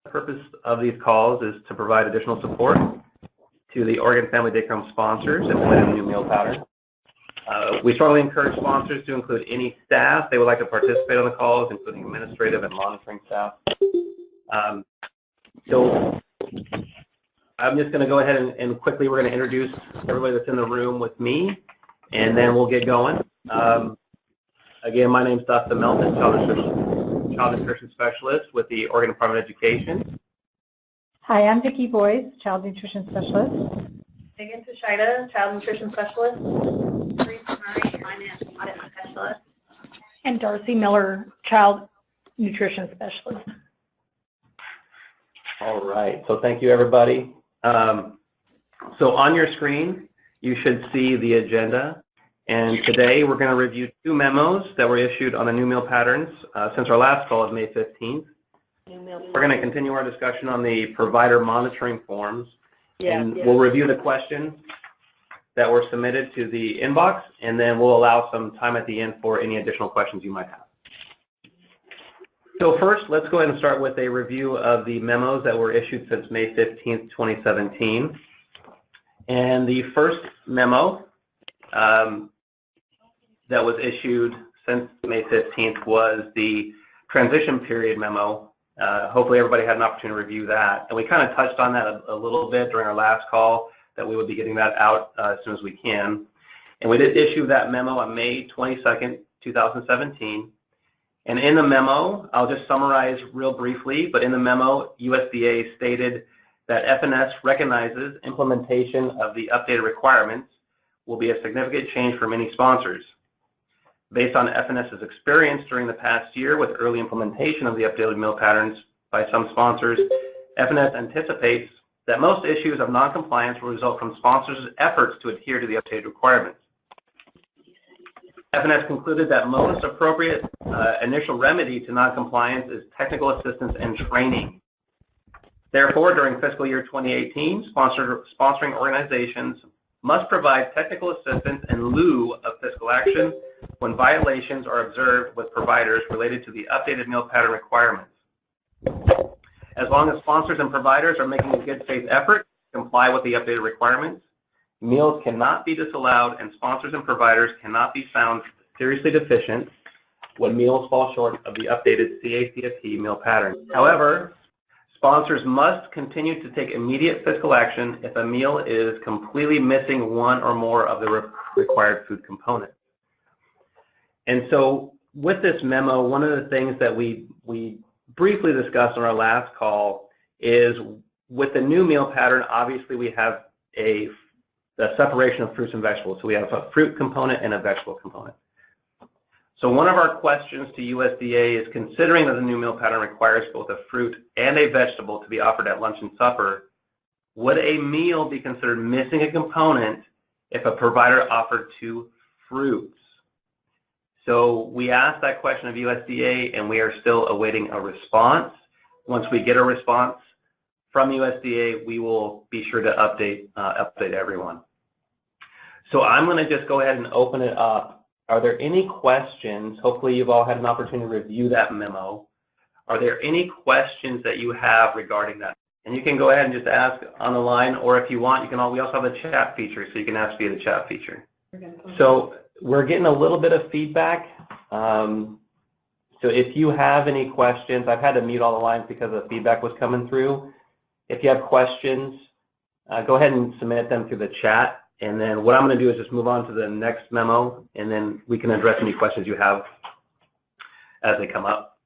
The purpose of these calls is to provide additional support to the Oregon Family Day Crumb sponsors implementing the new meal pattern. We strongly encourage sponsors to include any staff they would like to participate on the calls, including administrative and monitoring staff. So I'm just going to go ahead and quickly, we're going to introduce everybody that's in the room with me, and then we'll get going. Again, my name is Dustin Melton, Child Nutrition Specialist with the Oregon Department of Education. Hi, I'm Vicki Boyce, Child Nutrition Specialist. Megan Tashida, Child Nutrition Specialist. Teresa Murray, Finance Audit Specialist. And Darcy Miller, Child Nutrition Specialist. All right, so thank you, everybody. So on your screen, you should see the agenda. And today we're going to review two memos that were issued on the new meal patterns since our last call of May 15th. We're going to continue our discussion on the provider monitoring forms. We'll review the questions that were submitted to the inbox, and then we'll allow some time at the end for any additional questions you might have. So first, let's go ahead and start with a review of the memos that were issued since May 15th, 2017. And the first memo that was issued since May 15th was the transition period memo. Hopefully everybody had an opportunity to review that. And we kind of touched on that a little bit during our last call, that we would be getting that out as soon as we can. And we did issue that memo on May 22nd, 2017. And in the memo, I'll just summarize real briefly, but in the memo, USDA stated that FNS recognizes implementation of the updated requirements will be a significant change for many sponsors. Based on FNS's experience during the past year with early implementation of the updated meal patterns by some sponsors, FNS anticipates that most issues of noncompliance will result from sponsors' efforts to adhere to the updated requirements. FNS concluded that most appropriate initial remedy to noncompliance is technical assistance and training. Therefore, during fiscal year 2018, sponsoring organizations must provide technical assistance in lieu of fiscal action when violations are observed with providers related to the updated meal pattern requirements. As long as sponsors and providers are making a good faith effort to comply with the updated requirements, meals cannot be disallowed and sponsors and providers cannot be found seriously deficient when meals fall short of the updated CACFP meal pattern. However, sponsors must continue to take immediate fiscal action if a meal is completely missing one or more of the required food components. And so with this memo, one of the things that we briefly discussed on our last call is with the new meal pattern, obviously we have a separation of fruits and vegetables. So we have a fruit component and a vegetable component. So one of our questions to USDA is, considering that the new meal pattern requires both a fruit and a vegetable to be offered at lunch and supper, would a meal be considered missing a component if a provider offered two fruits? So we asked that question of USDA, and we are still awaiting a response. Once we get a response from USDA, we will be sure to update everyone. So I'm going to just go ahead and open it up. Are there any questions? Hopefully you've all had an opportunity to review that memo. Are there any questions that you have regarding that? And you can go ahead and just ask on the line, or if you want, you can we also have the chat feature, so you can ask via the chat feature. So we're getting a little bit of feedback. So if you have any questions, I've had to mute all the lines because the feedback was coming through. If you have questions, go ahead and submit them through the chat. And then what I'm going to do is just move on to the next memo, and then we can address any questions you have as they come up.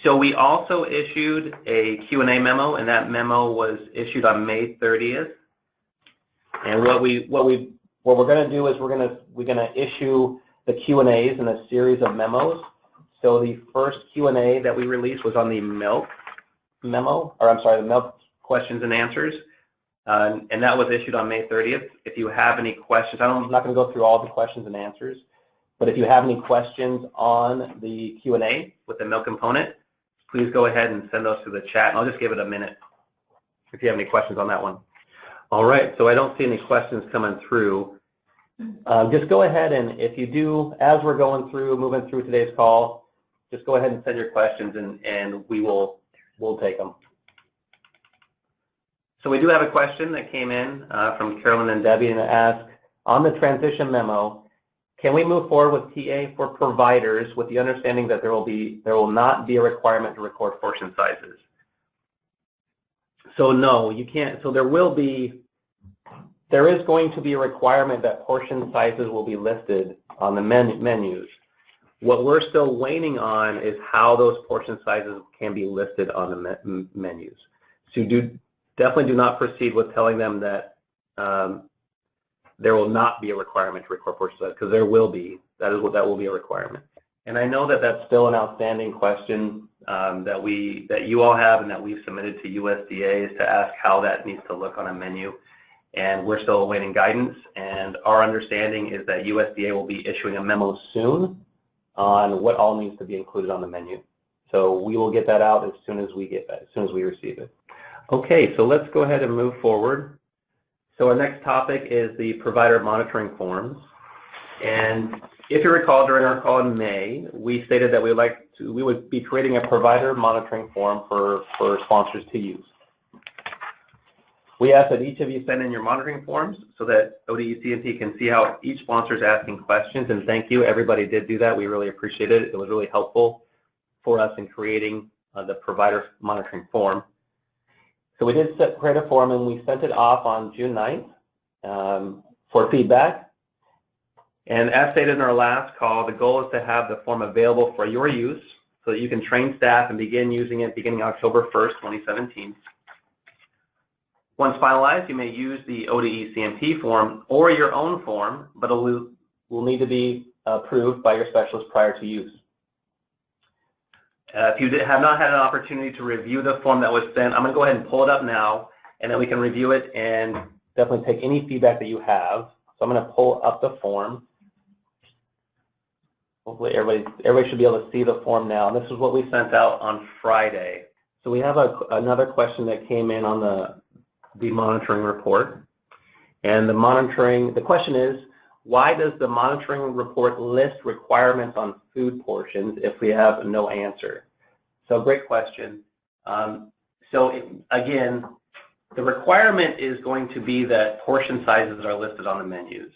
So we also issued a Q&A memo, and that memo was issued on May 30th. And what we're going to do is we're going to issue the Q&As in a series of memos. So the first Q&A that we released was on the milk memo, or I'm sorry, the milk questions and answers. And that was issued on May 30th. If you have any questions, I'm not going to go through all the questions and answers, but if you have any questions on the Q&A with the milk component, please go ahead and send those to the chat, and I'll just give it a minute if you have any questions on that one. All right, so I don't see any questions coming through. Just go ahead, and if you do, as we're moving through today's call, just go ahead and send your questions, and we'll take them. So we do have a question that came in from Carolyn and Debbie, and it asks, on the transition memo, can we move forward with TA for providers with the understanding that there will not be a requirement to record portion sizes? So no, you can't. So there is going to be a requirement that portion sizes will be listed on the menus. What we're still waiting on is how those portion sizes can be listed on the menus. So definitely do not proceed with telling them that there will not be a requirement to record portion sizes, because there will be. That will be a requirement. And I know that that's still an outstanding question that you all have and that we've submitted to USDA, is to ask how that needs to look on a menu. And we're still awaiting guidance. And our understanding is that USDA will be issuing a memo soon on what all needs to be included on the menu. So we will get that out as soon as we receive it. Okay, so let's go ahead and move forward. So our next topic is the provider monitoring forms. And if you recall, during our call in May, we stated that we would be creating a provider monitoring form for sponsors to use. We ask that each of you send in your monitoring forms so that ODE-CMP can see how each sponsor is asking questions, and thank you. Everybody did do that. We really appreciate it. It was really helpful for us in creating the provider monitoring form. So we did create a form, and we sent it off on June 9th for feedback. And as stated in our last call, the goal is to have the form available for your use so that you can train staff and begin using it beginning October 1st, 2017. Once finalized, you may use the ODE-CMP form or your own form, but it will need to be approved by your specialist prior to use. If you have not had an opportunity to review the form that was sent, I'm going to go ahead and pull it up now, and then we can review it and definitely take any feedback that you have. So I'm going to pull up the form. Hopefully everybody should be able to see the form now. And this is what we sent out on Friday. So we have another question that came in on the monitoring report. And the question is, why does the monitoring report list requirements on food portions if we have no answer? So great question. Again, the requirement is going to be that portion sizes are listed on the menus.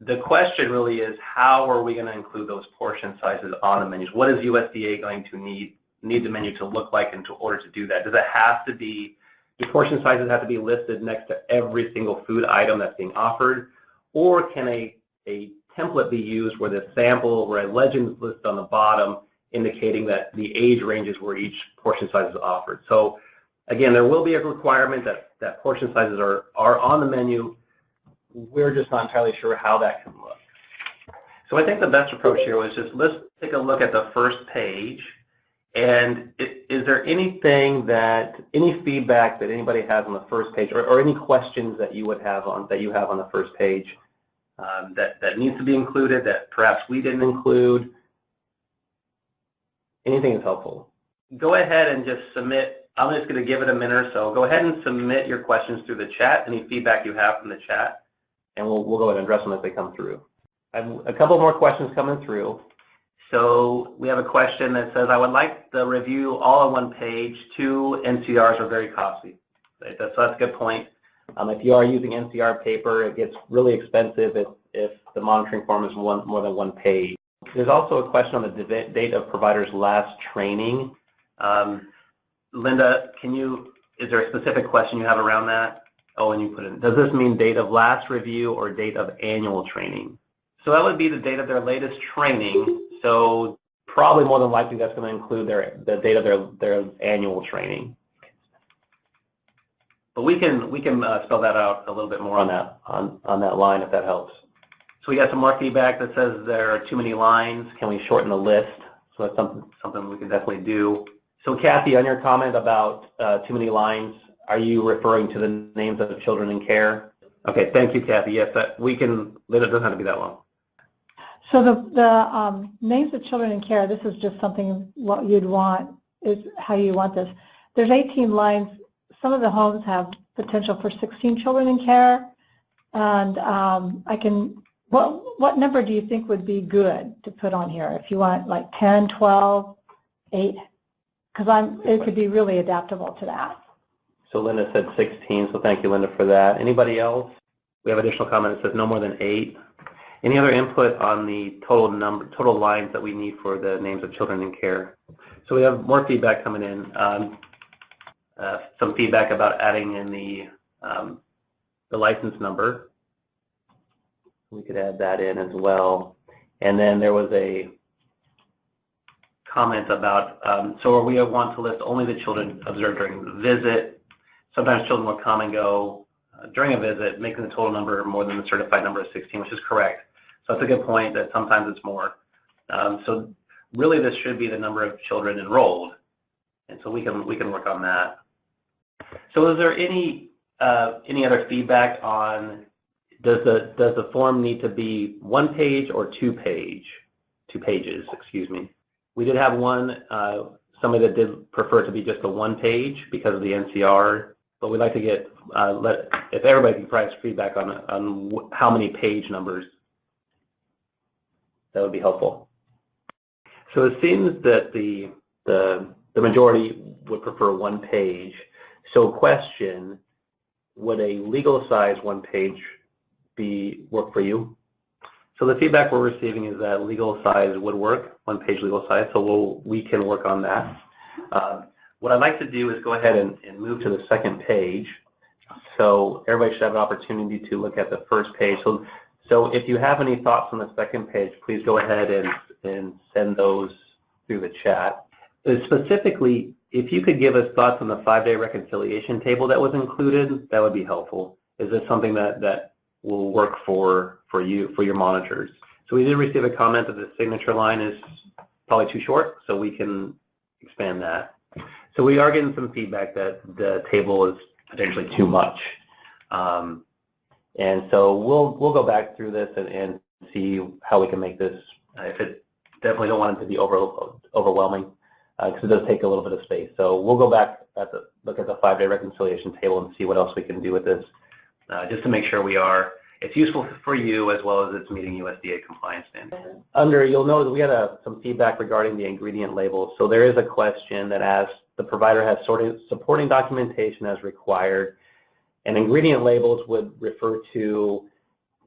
The question really is, how are we going to include those portion sizes on the menus? What is USDA going to need the menu to look like in order to do that? Does it have to be, do portion sizes have to be listed next to every single food item that's being offered? Or can a template be used where the sample, where a legend is listed on the bottom indicating that the age ranges where each portion size is offered? So again, there will be a requirement that portion sizes are on the menu. We're just not entirely sure how that can look. So I think the best approach here was just, let's take a look at the first page. And is there any feedback that anybody has on the first page, or any questions that you have on the first page that needs to be included that perhaps we didn't include? Anything is helpful. Go ahead and just submit. I'm just going to give it a minute or so. Go ahead and submit your questions through the chat, any feedback you have from the chat, and we'll go ahead and address them as they come through. I have a couple more questions coming through. So we have a question that says, I would like the review all on one page. 2 NCRs are very costly. That's a good point. If you are using NCR paper, it gets really expensive if the monitoring form is more than one page. There's also a question on the date of provider's last training. Linda, is there a specific question you have around that? Oh, and you put in, does this mean date of last review or date of annual training? So that would be the date of their latest training. So probably more than likely that's going to include the date of their annual training. But we can spell that out a little bit more on that line if that helps. So we got some more feedback that says there are too many lines. Can we shorten the list? So that's something we can definitely do. So Kathy, on your comment about too many lines, are you referring to the names of the children in care? Okay, thank you, Kathy. Yes, it doesn't have to be that long. So the names of children in care, this is just something what you'd want, is how you want this. There's 18 lines. Some of the homes have potential for 16 children in care. And what number do you think would be good to put on here? If you want like 10, 12, 8, because it could be really adaptable to that. So Linda said 16, so thank you, Linda, for that. Anybody else? We have additional comment that says no more than 8. Any other input on the total lines that we need for the names of children in care? So we have more feedback coming in. Some feedback about adding in the license number. We could add that in as well. And then there was a comment about, so we want to list only the children observed during the visit. Sometimes children will come and go during a visit, making the total number more than the certified number of 16, which is correct. So that's a good point that sometimes it's more. So really this should be the number of children enrolled. And so we can work on that. So is there any other feedback on, does the form need to be 1 page or 2 pages, excuse me. We did have one, somebody that did prefer it to be just a 1 page because of the NCR, but we'd like to get, if everybody can provide feedback on how many page numbers, that would be helpful. So it seems that the majority would prefer 1 page. So question, would a legal size 1 page work for you? So the feedback we're receiving is that legal size would work, 1 page legal size, so we can work on that. What I'd like to do is go ahead and move to the 2nd page. So everybody should have an opportunity to look at the 1st page. So if you have any thoughts on the 2nd page, please go ahead and send those through the chat. Specifically, if you could give us thoughts on the 5-day reconciliation table that was included, that would be helpful. Is this something that will work for you, for your monitors? So we did receive a comment that the signature line is probably too short, so we can expand that. So we are getting some feedback that the table is potentially too much. And so we'll go back through this and see how we can make this, if it definitely don't want it to be overwhelming, because it does take a little bit of space. So we'll go back look at the 5-day reconciliation table and see what else we can do with this, just to make sure it's useful for you as well as it's meeting USDA compliance standards. You'll notice we had some feedback regarding the ingredient labels. So there is a question that asks, the provider has supporting documentation as required, and ingredient labels would refer to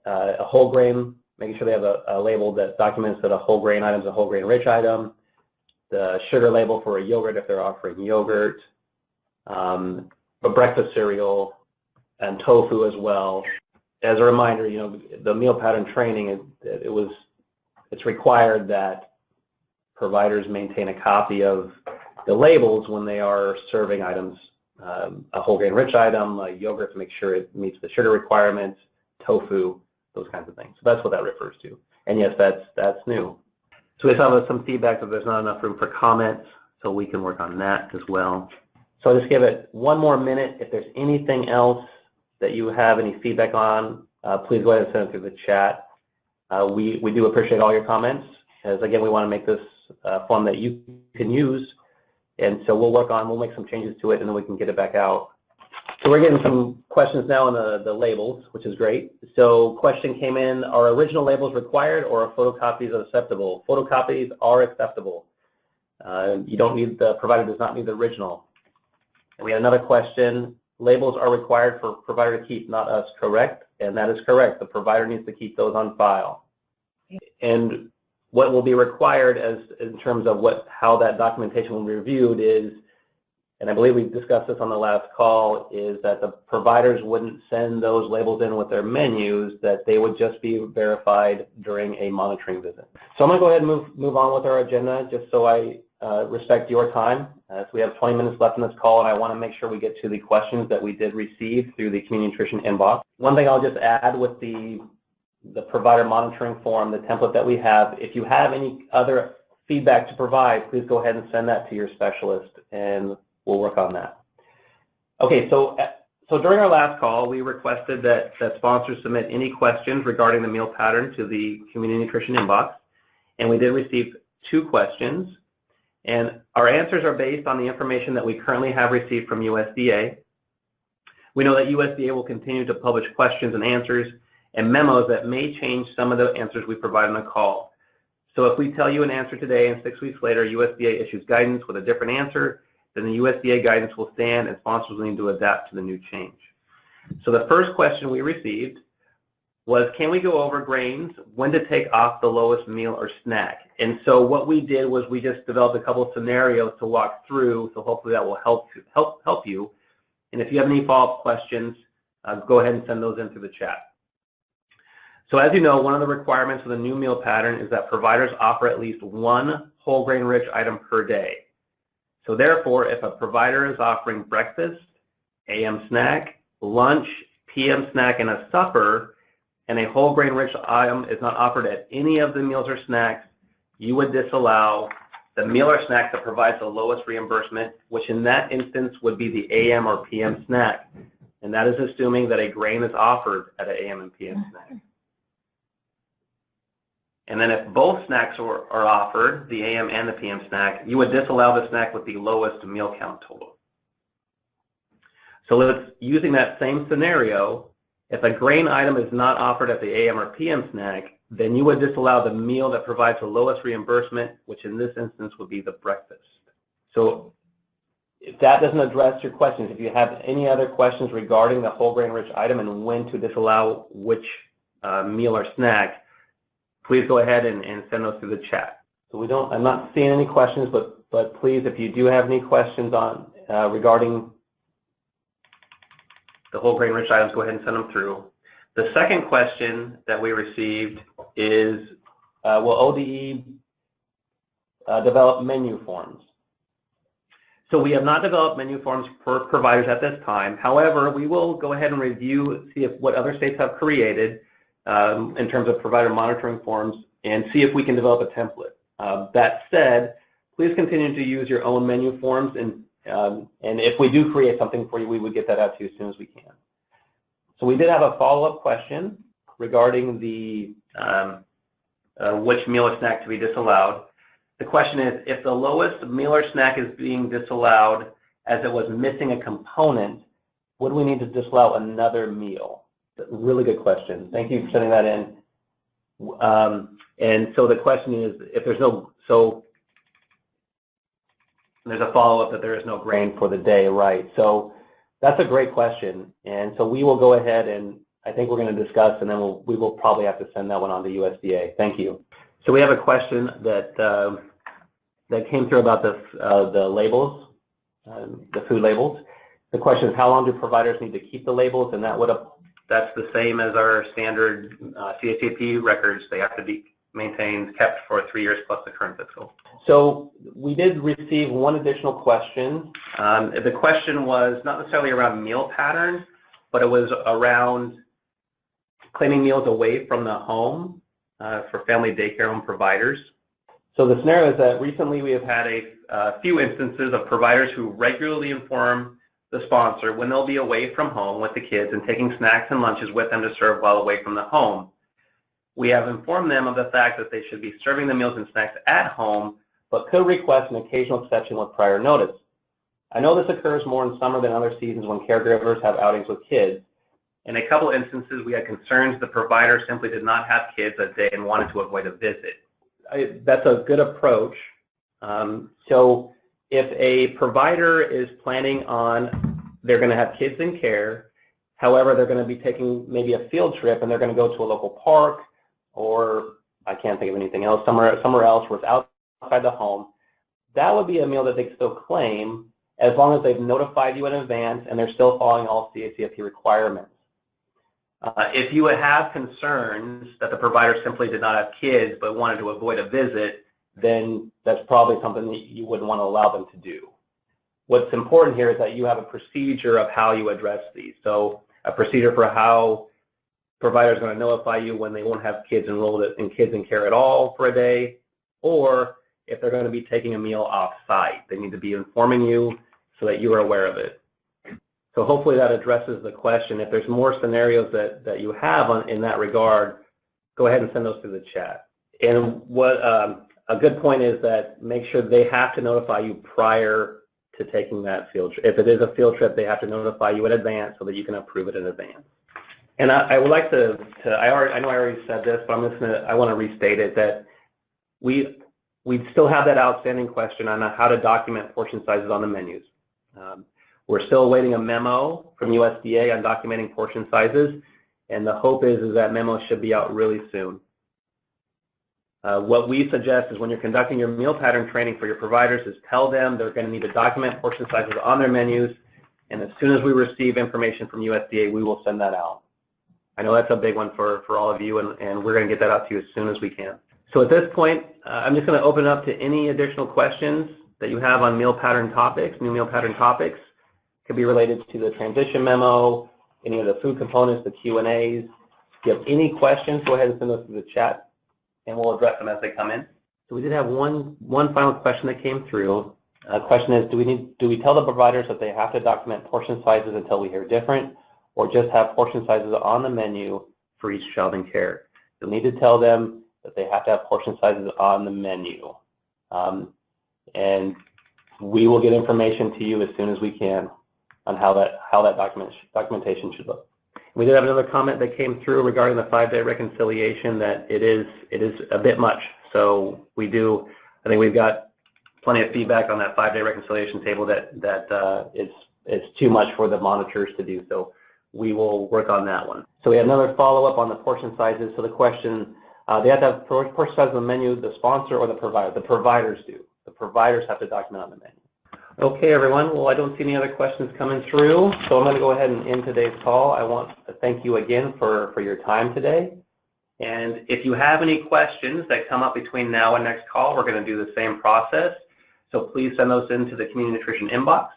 a whole grain, making sure they have a label that documents that a whole grain item is a whole grain rich item, the sugar label for a yogurt if they're offering yogurt, a breakfast cereal, and tofu as well. As a reminder, the meal pattern training, it's required that providers maintain a copy of the labels when they are serving items, a whole grain rich item, a yogurt to make sure it meets the sugar requirements, tofu, those kinds of things. So that's what that refers to. And yes, that's new. So we have some feedback that there's not enough room for comments, so we can work on that as well. So I'll just give it 1 more minute. If there's anything else that you have any feedback on, please go ahead and send it through the chat. We do appreciate all your comments, as again, we want to make this form that you can use, and so we'll make some changes to it, and then we can get it back out. So we're getting some questions now on the labels, which is great. So question came in, are original labels required or are photocopies acceptable? Photocopies are acceptable. The provider does not need the original. And we had another question, labels are required for provider to keep, not us, correct? And that is correct. The provider needs to keep those on file. And what will be required in terms of how that documentation will be reviewed is, and I believe we discussed this on the last call, is that the providers wouldn't send those labels in with their menus, that they would just be verified during a monitoring visit. So I'm going to go ahead and move on with our agenda, just so I respect your time. So we have 20 minutes left in this call, and I want to make sure we get to the questions that we did receive through the community nutrition inbox. One thing I'll just add with the provider monitoring form, the template that we have, if you have any other feedback to provide, please go ahead and send that to your specialist, and we'll work on that. Okay, so during our last call, we requested that sponsors submit any questions regarding the meal pattern to the community nutrition inbox, and we did receive 2 questions. And our answers are based on the information that we currently have received from USDA. We know that USDA will continue to publish questions and answers and memos that may change some of the answers we provide on the call. So if we tell you an answer today and 6 weeks later USDA issues guidance with a different answer, then the USDA guidance will stand and sponsors will need to adapt to the new change. So the first question we received was, can we go over grains, when to take off the lowest meal or snack? And so what we did was we just developed a couple of scenarios to walk through, so hopefully that will help you. And if you have any follow-up questions, go ahead and send those in through the chat. So as you know, one of the requirements of the new meal pattern is that providers offer at least one whole grain rich item per day. So therefore, if a provider is offering breakfast, AM snack, lunch, PM snack, and a supper, and a whole grain rich item is not offered at any of the meals or snacks, you would disallow the meal or snack that provides the lowest reimbursement, which in that instance would be the AM or PM snack. And that is assuming that a grain is offered at an AM and PM snack. And then if both snacks are offered, the AM and the PM snack, you would disallow the snack with the lowest meal count total. So let's, using that same scenario, if a grain item is not offered at the AM or PM snack, then you would disallow the meal that provides the lowest reimbursement, which in this instance would be the breakfast. So if that doesn't address your questions, if you have any other questions regarding the whole grain rich item and when to disallow which meal or snack, please go ahead and send those through the chat. So I'm not seeing any questions, but please, if you do have any questions on regarding the whole grain rich items, go ahead and send them through. The second question that we received is, will ODE develop menu forms? So we have not developed menu forms for providers at this time. However, we will go ahead and review, see what other states have created in terms of provider monitoring forms, and see if we can develop a template. That said, please continue to use your own menu forms, and if we do create something for you, we would get that out to you as soon as we can. So we did have a follow-up question regarding the which meal or snack to be disallowed. The question is, if the lowest meal or snack is being disallowed as it was missing a component, would we need to disallow another meal? Really good question. Thank you for sending that in. And so the question is, if there's no, so there's a follow-up that there is no grain for the day, right? So that's a great question. And so we will go ahead and I think we're going to discuss, and then we will probably have to send that one on to USDA. Thank you. So we have a question that that came through about the labels, the food labels. The question is, how long do providers need to keep the labels? And that's the same as our standard CACP records. They have to be maintained, kept for 3 years plus the current fiscal. So we did receive one additional question. The question was not necessarily around meal patterns, but it was around claiming meals away from the home for family daycare home providers. So the scenario is that recently we have had a few instances of providers who regularly inform the sponsor when they'll be away from home with the kids and taking snacks and lunches with them to serve while away from the home. We have informed them of the fact that they should be serving the meals and snacks at home, but could request an occasional exception with prior notice. I know this occurs more in summer than other seasons when caregivers have outings with kids. In a couple instances, we had concerns the provider simply did not have kids that day and wanted to avoid a visit. That's a good approach. So if a provider is planning on, they're going to have kids in care, however, they're going to be taking maybe a field trip and they're going to go to a local park, or I can't think of anything else, somewhere else where it's outside the home, that would be a meal that they can still claim as long as they've notified you in advance and they're still following all CACP requirements. If you would have concerns that the provider simply did not have kids but wanted to avoid a visit, then that's probably something that you wouldn't want to allow them to do. What's important here is that you have a procedure of how you address these. So a procedure for how providers are going to notify you when they won't have kids enrolled in kids in care at all for a day, or if they're going to be taking a meal off-site. They need to be informing you so that you are aware of it. So hopefully that addresses the question. If there's more scenarios that you have in that regard, go ahead and send those through the chat. And what a good point is that make sure they have to notify you prior to taking that field trip. If it is a field trip, they have to notify you in advance so that you can approve it in advance. And I would like to I know I already said this, but I want to restate it, that we still have that outstanding question on how to document portion sizes on the menus. We're still awaiting a memo from USDA on documenting portion sizes, and the hope is that memo should be out really soon. What we suggest is when you're conducting your meal pattern training for your providers is tell them they're going to need to document portion sizes on their menus, and as soon as we receive information from USDA, we will send that out. I know that's a big one for all of you, and we're going to get that out to you as soon as we can. So at this point, I'm just going to open it up to any additional questions that you have on meal pattern topics, new meal pattern topics. It could be related to the transition memo, any of the food components, the Q&As. If you have any questions, go ahead and send those to the chat, and we'll address them as they come in. So we did have one final question that came through. The question is, do we tell the providers that they have to document portion sizes until we hear different, or just have portion sizes on the menu for each child in care? You'll need to tell them that they have to have portion sizes on the menu. And we will get information to you as soon as we can on how that documentation should look. We did have another comment that came through regarding the 5-day reconciliation that it is a bit much. So I think we've got plenty of feedback on that 5-day reconciliation table that it's too much for the monitors to do. So we will work on that one. So we have another follow-up on the portion sizes. So the question, they have to have portion size on the menu, the sponsor or the provider? The providers do. The providers have to document on the menu. Okay, everyone. Well, I don't see any other questions coming through, so I'm going to go ahead and end today's call. I want to thank you again for your time today. And if you have any questions that come up between now and next call, we're going to do the same process. So please send those into the Community Nutrition inbox.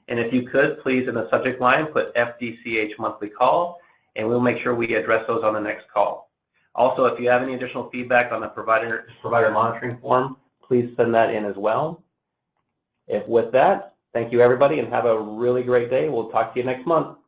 And if you could, please, in the subject line, put FDCH monthly call, and we'll make sure we address those on the next call. Also, if you have any additional feedback on the provider monitoring form, please send that in as well. With that, thank you, everybody, and have a really great day. We'll talk to you next month.